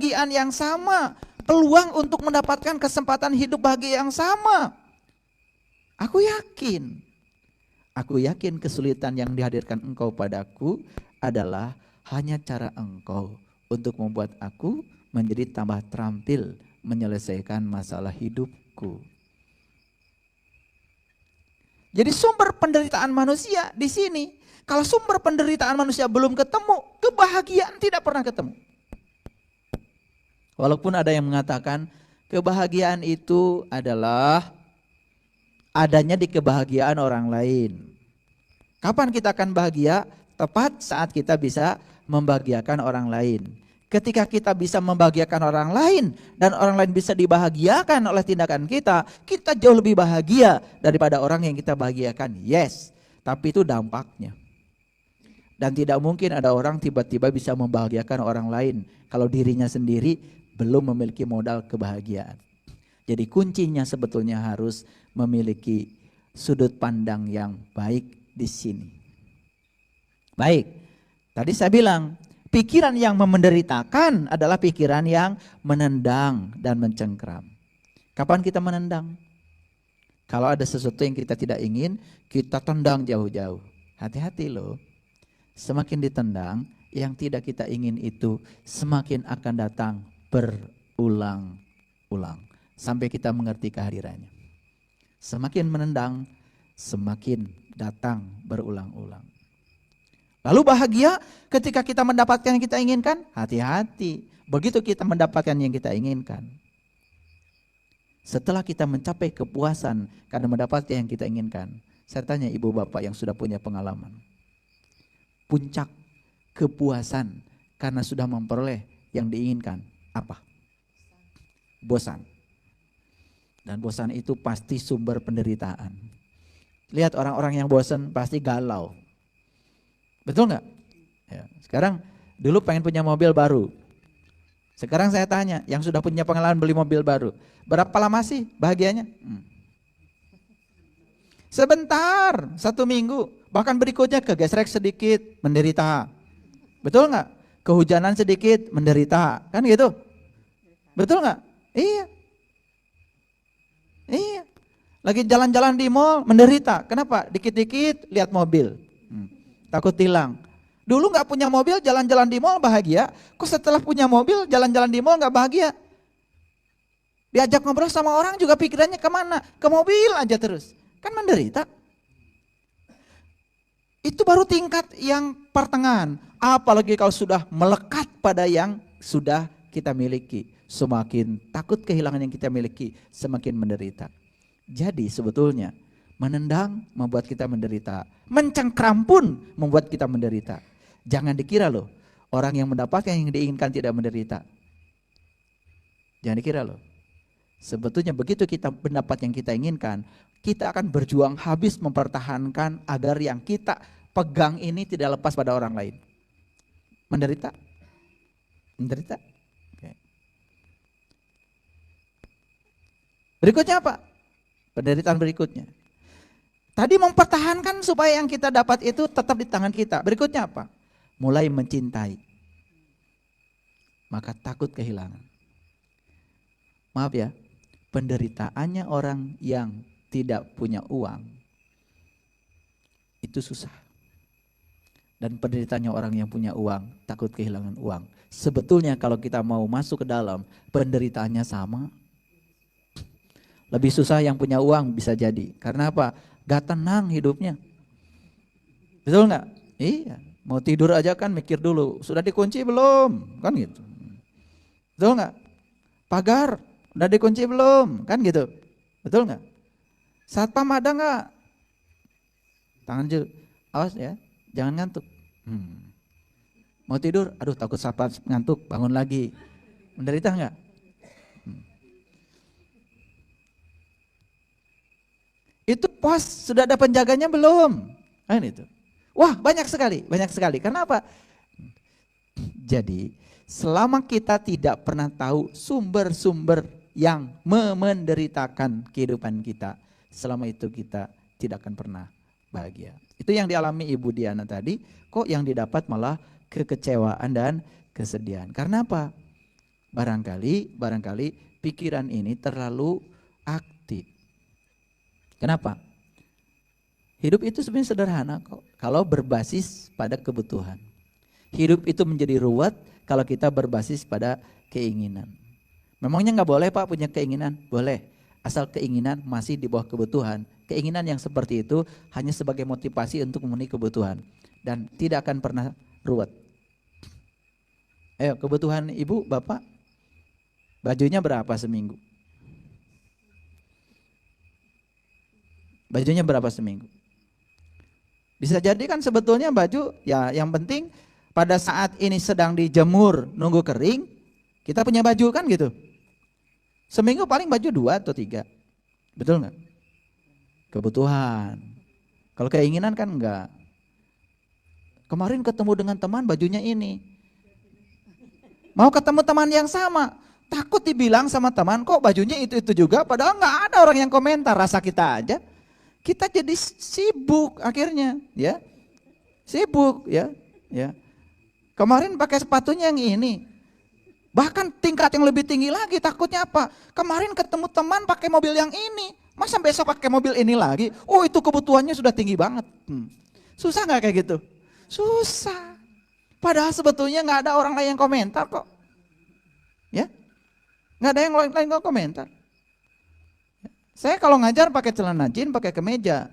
kebahagiaan yang sama, peluang untuk mendapatkan kesempatan hidup bahagia yang sama. Aku yakin kesulitan yang dihadirkan engkau padaku adalah hanya cara engkau untuk membuat aku menjadi tambah terampil menyelesaikan masalah hidupku. Jadi sumber penderitaan manusia di sini. Kalau sumber penderitaan manusia belum ketemu, kebahagiaan tidak pernah ketemu. Walaupun ada yang mengatakan kebahagiaan itu adalah adanya di kebahagiaan orang lain. Kapan kita akan bahagia? Tepat saat kita bisa membahagiakan orang lain. Ketika kita bisa membahagiakan orang lain dan orang lain bisa dibahagiakan oleh tindakan kita, kita jauh lebih bahagia daripada orang yang kita bahagiakan. Yes, tapi itu dampaknya. Dan tidak mungkin ada orang tiba-tiba bisa membahagiakan orang lain kalau dirinya sendiri belum memiliki modal kebahagiaan. Jadi kuncinya sebetulnya harus memiliki sudut pandang yang baik di sini. Baik, tadi saya bilang pikiran yang menderitakan adalah pikiran yang menendang dan mencengkram. Kapan kita menendang? Kalau ada sesuatu yang kita tidak ingin, kita tendang jauh-jauh. Hati-hati loh. Semakin ditendang, yang tidak kita ingin itu semakin akan datang berulang-ulang. Sampai kita mengerti kehadirannya. Semakin menendang, semakin datang berulang-ulang. Lalu bahagia ketika kita mendapatkan yang kita inginkan? Hati-hati. Begitu kita mendapatkan yang kita inginkan. Setelah kita mencapai kepuasan karena mendapatkan yang kita inginkan. Saya tanya ibu bapak yang sudah punya pengalaman. Puncak kepuasan karena sudah memperoleh yang diinginkan apa? Bosan. Dan bosan itu pasti sumber penderitaan. Lihat orang-orang yang bosan pasti galau. Betul nggak? Ya, sekarang dulu pengen punya mobil baru. Sekarang saya tanya, yang sudah punya pengalaman beli mobil baru, berapa lama sih bahagianya? Sebentar, 1 minggu, bahkan berikutnya kegesrek sedikit, menderita. Betul nggak? Kehujanan sedikit, menderita, kan gitu? Betul nggak? Iya. Iya. Lagi jalan-jalan di mall, menderita. Kenapa? Dikit-dikit lihat mobil. Takut hilang. Dulu nggak punya mobil, jalan-jalan di mall bahagia. Kok setelah punya mobil, jalan-jalan di mall nggak bahagia? Diajak ngobrol sama orang juga pikirannya kemana? Ke mobil aja terus. Kan menderita. Itu baru tingkat yang pertengahan. Apalagi kalau sudah melekat pada yang sudah kita miliki. Semakin takut kehilangan yang kita miliki, semakin menderita. Jadi sebetulnya menendang membuat kita menderita. Mencengkram pun membuat kita menderita. Jangan dikira loh, orang yang mendapatkan yang diinginkan tidak menderita. Jangan dikira loh. Sebetulnya begitu kita mendapat yang kita inginkan, kita akan berjuang habis mempertahankan agar yang kita pegang ini tidak lepas pada orang lain. Menderita? Menderita? Oke. Berikutnya apa? Penderitaan berikutnya. Tadi mempertahankan supaya yang kita dapat itu tetap di tangan kita. Berikutnya apa? Mulai mencintai. Maka takut kehilangan. Maaf ya, penderitaannya orang yang tidak punya uang itu susah. Dan penderitaannya orang yang punya uang takut kehilangan uang. Sebetulnya kalau kita mau masuk ke dalam, penderitaannya sama. Lebih susah yang punya uang bisa jadi. Karena apa? Gak tenang hidupnya. Betul nggak? Iya. Mau tidur aja kan mikir dulu. Sudah dikunci belum? Kan gitu. Betul nggak? Pagar udah dikunci belum? Kan gitu. Betul nggak? Satpam ada nggak? Tangan jauh. Awas ya. Jangan ngantuk. Mau tidur? Aduh takut satpam ngantuk. Bangun lagi. Menderita nggak? Itu pos sudah ada penjaganya belum? Kan itu. Wah banyak sekali. Kenapa? Jadi selama kita tidak pernah tahu sumber-sumber yang menderitakan kehidupan kita, selama itu kita tidak akan pernah bahagia. Itu yang dialami Ibu Diana tadi. Kok yang didapat malah kekecewaan dan kesedihan. Karena apa? Barangkali pikiran ini terlalu aktif. Kenapa? Hidup itu sebenarnya sederhana kok, kalau berbasis pada kebutuhan. Hidup itu menjadi ruwet kalau kita berbasis pada keinginan. Memangnya nggak boleh Pak punya keinginan? Boleh, asal keinginan masih di bawah kebutuhan. Keinginan yang seperti itu hanya sebagai motivasi untuk memenuhi kebutuhan dan tidak akan pernah ruwet. Ayo, kebutuhan ibu, bapak, bajunya berapa seminggu? Bajunya berapa seminggu? Bisa jadi kan sebetulnya baju ya yang penting pada saat ini sedang dijemur nunggu kering, kita punya baju kan gitu. Seminggu paling baju 2 atau 3. Betul nggak? Kebutuhan. Kalau keinginan kan enggak. Kemarin ketemu dengan teman bajunya ini. Mau ketemu teman yang sama, takut dibilang sama teman kok bajunya itu juga, padahal nggak ada orang yang komentar, rasa kita aja. Kita jadi sibuk akhirnya, ya. Sibuk, ya. Kemarin pakai sepatunya yang ini. Bahkan tingkat yang lebih tinggi lagi, takutnya apa? Kemarin ketemu teman pakai mobil yang ini, masa besok pakai mobil ini lagi? Oh, itu kebutuhannya sudah tinggi banget. Susah nggak kayak gitu? Susah. Padahal sebetulnya nggak ada orang lain yang komentar kok. Ya, nggak ada yang lain komentar. Saya kalau ngajar pakai celana jeans, pakai kemeja.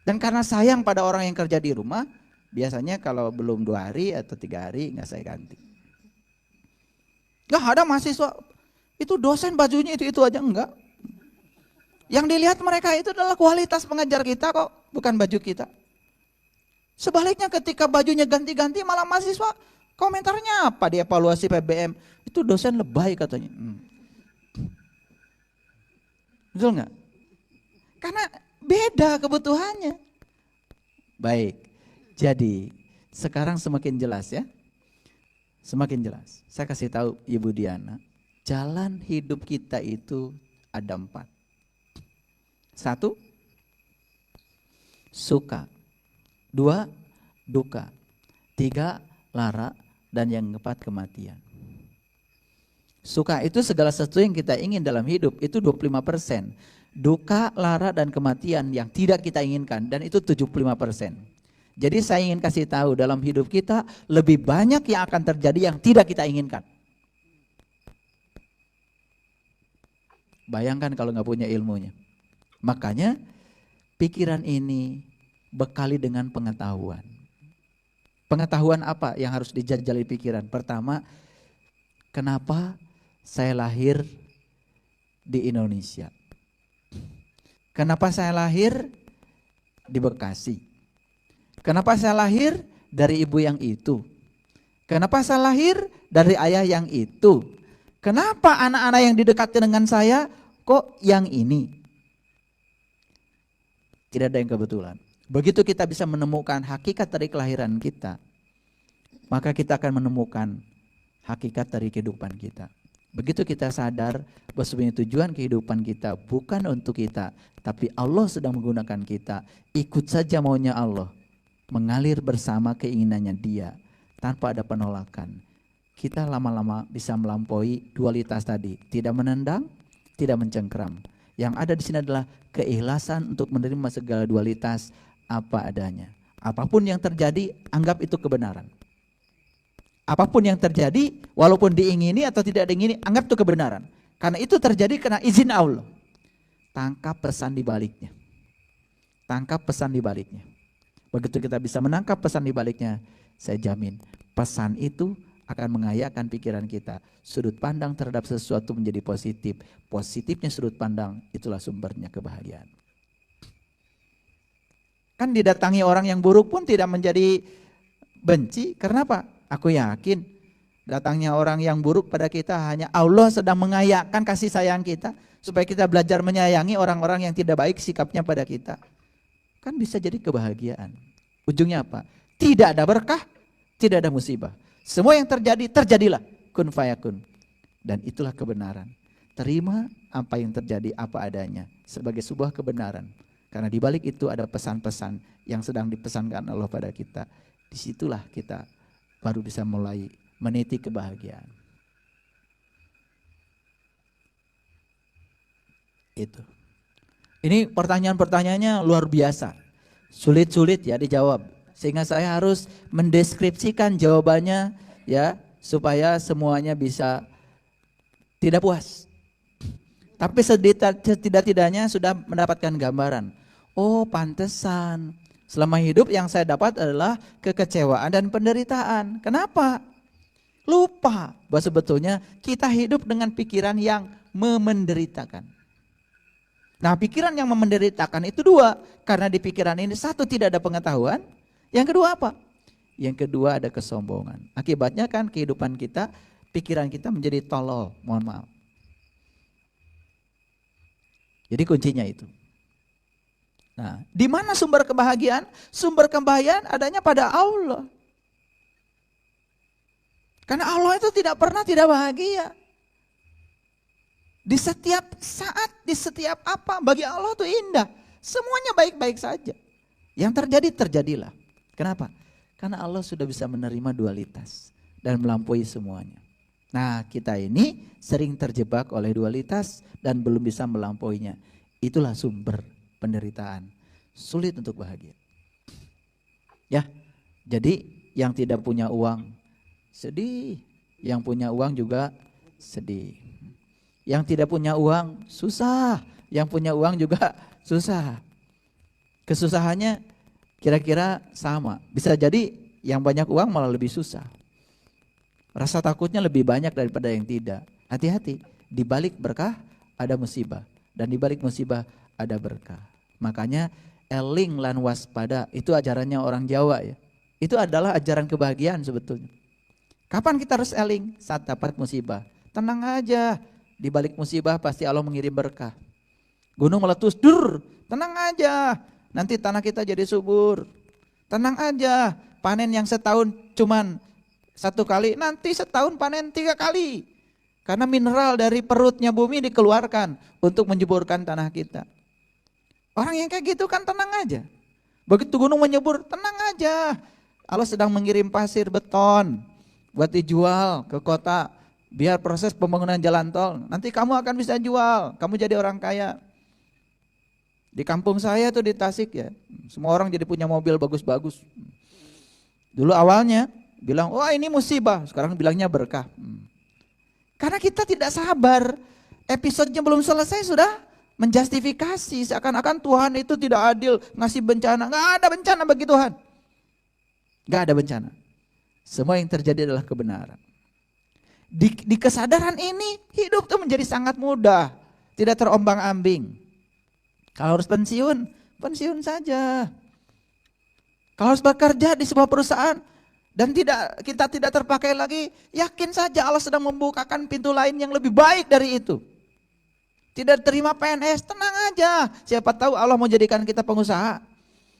Dan karena sayang pada orang yang kerja di rumah, biasanya kalau belum 2 hari atau 3 hari nggak saya ganti. Nggak ada mahasiswa, itu dosen bajunya itu aja, enggak. Yang dilihat mereka itu adalah kualitas pengajar kita kok, bukan baju kita. Sebaliknya ketika bajunya ganti-ganti malah mahasiswa komentarnya apa di evaluasi PBM, itu dosen lebay katanya. Betul nggak? Karena beda kebutuhannya. Baik, jadi sekarang semakin jelas ya. Semakin jelas. Saya kasih tahu Ibu Diana, jalan hidup kita itu ada 4. 1, suka. 2, duka. 3, lara. Dan yang keempat, kematian. Suka itu segala sesuatu yang kita ingin dalam hidup, itu 25%. Duka, lara, dan kematian yang tidak kita inginkan, dan itu 75%. Jadi saya ingin kasih tahu dalam hidup kita lebih banyak yang akan terjadi yang tidak kita inginkan. Bayangkan kalau nggak punya ilmunya. Makanya pikiran ini bekali dengan pengetahuan. Pengetahuan apa yang harus dijajali pikiran? Pertama, kenapa saya lahir di Indonesia? Kenapa saya lahir di Bekasi? Kenapa saya lahir dari ibu yang itu? Kenapa saya lahir dari ayah yang itu? Kenapa anak-anak yang didekati dengan saya kok yang ini? Tidak ada yang kebetulan. Begitu kita bisa menemukan hakikat dari kelahiran kita, maka kita akan menemukan hakikat dari kehidupan kita. Begitu kita sadar bahwa sebenarnya tujuan kehidupan kita bukan untuk kita, tapi Allah sedang menggunakan kita, ikut saja maunya Allah, mengalir bersama keinginannya Dia tanpa ada penolakan. Kita lama-lama bisa melampaui dualitas tadi, tidak menendang, tidak mencengkram. Yang ada di sini adalah keikhlasan untuk menerima segala dualitas apa adanya. Apapun yang terjadi, anggap itu kebenaran. Apapun yang terjadi, walaupun diingini atau tidak diingini, anggap itu kebenaran. Karena itu terjadi karena izin Allah. Tangkap pesan di baliknya. Tangkap pesan di baliknya. Begitu kita bisa menangkap pesan di baliknya, saya jamin pesan itu akan mengayakan pikiran kita. Sudut pandang terhadap sesuatu menjadi positif. Positifnya sudut pandang, itulah sumbernya kebahagiaan. Kan didatangi orang yang buruk pun tidak menjadi benci. Karena apa? Aku yakin datangnya orang yang buruk pada kita hanya Allah sedang mengayakan kasih sayang kita. Supaya kita belajar menyayangi orang-orang yang tidak baik sikapnya pada kita. Kan bisa jadi kebahagiaan. Ujungnya apa? Tidak ada berkah, tidak ada musibah. Semua yang terjadi, terjadilah. Kun fayakun. Dan itulah kebenaran. Terima apa yang terjadi apa adanya sebagai sebuah kebenaran. Karena di balik itu ada pesan-pesan yang sedang dipesankan Allah pada kita. Disitulah kita baru bisa mulai meniti kebahagiaan. Itu. Ini pertanyaan-pertanyaannya luar biasa. Sulit-sulit ya dijawab. Sehingga saya harus mendeskripsikan jawabannya ya supaya semuanya bisa tidak puas. Tapi setidak-tidaknya sudah mendapatkan gambaran. Oh, pantesan. Selama hidup yang saya dapat adalah kekecewaan dan penderitaan. Kenapa? Lupa bahwa sebetulnya kita hidup dengan pikiran yang memenderitakan. Nah, pikiran yang memenderitakan itu dua. Karena di pikiran ini satu, tidak ada pengetahuan. Yang kedua apa? Yang kedua ada kesombongan. Akibatnya kan kehidupan kita, pikiran kita menjadi tolol. Mohon maaf. Jadi kuncinya itu. Nah, di mana sumber kebahagiaan? Sumber kebahagiaan adanya pada Allah. Karena Allah itu tidak pernah tidak bahagia. Di setiap saat, di setiap apa, bagi Allah itu indah. Semuanya baik-baik saja. Yang terjadi, terjadilah. Kenapa? Karena Allah sudah bisa menerima dualitas dan melampaui semuanya. Nah, kita ini sering terjebak oleh dualitas dan belum bisa melampauinya. Itulah sumber penderitaan. Sulit untuk bahagia. Ya, jadi yang tidak punya uang sedih, yang punya uang juga sedih. Yang tidak punya uang susah, yang punya uang juga susah. Kesusahannya kira-kira sama. Bisa jadi yang banyak uang malah lebih susah. Rasa takutnya lebih banyak daripada yang tidak. Hati-hati, di balik berkah ada musibah, dan di balik musibah ada berkah. Makanya eling lan waspada itu ajarannya orang Jawa ya. Itu adalah ajaran kebahagiaan sebetulnya. Kapan kita harus eling? Saat dapat musibah. Tenang aja, di balik musibah pasti Allah mengirim berkah. Gunung meletus, tenang aja, nanti tanah kita jadi subur. Tenang aja, panen yang setahun cuman 1 kali, nanti setahun panen 3 kali. Karena mineral dari perutnya bumi dikeluarkan untuk menjuburkan tanah kita. Orang yang kayak gitu kan tenang aja. Begitu gunung menyubur, tenang aja. Allah sedang mengirim pasir beton buat dijual ke kota, biar proses pembangunan jalan tol. Nanti kamu akan bisa jual, kamu jadi orang kaya. Di kampung saya tuh di Tasik ya, semua orang jadi punya mobil bagus-bagus. Dulu awalnya bilang, wah ini musibah, sekarang bilangnya berkah. Karena kita tidak sabar, episodenya belum selesai sudah menjustifikasi seakan-akan Tuhan itu tidak adil, ngasih bencana. Gak ada bencana bagi Tuhan. Gak ada bencana. Semua yang terjadi adalah kebenaran. Di kesadaran ini hidup tuh menjadi sangat mudah, tidak terombang-ambing. Kalau harus pensiun, pensiun saja. Kalau harus bekerja di sebuah perusahaan dan kita tidak terpakai lagi, yakin saja Allah sedang membukakan pintu lain yang lebih baik dari itu. Tidak terima PNS, tenang aja. Siapa tahu Allah mau jadikan kita pengusaha.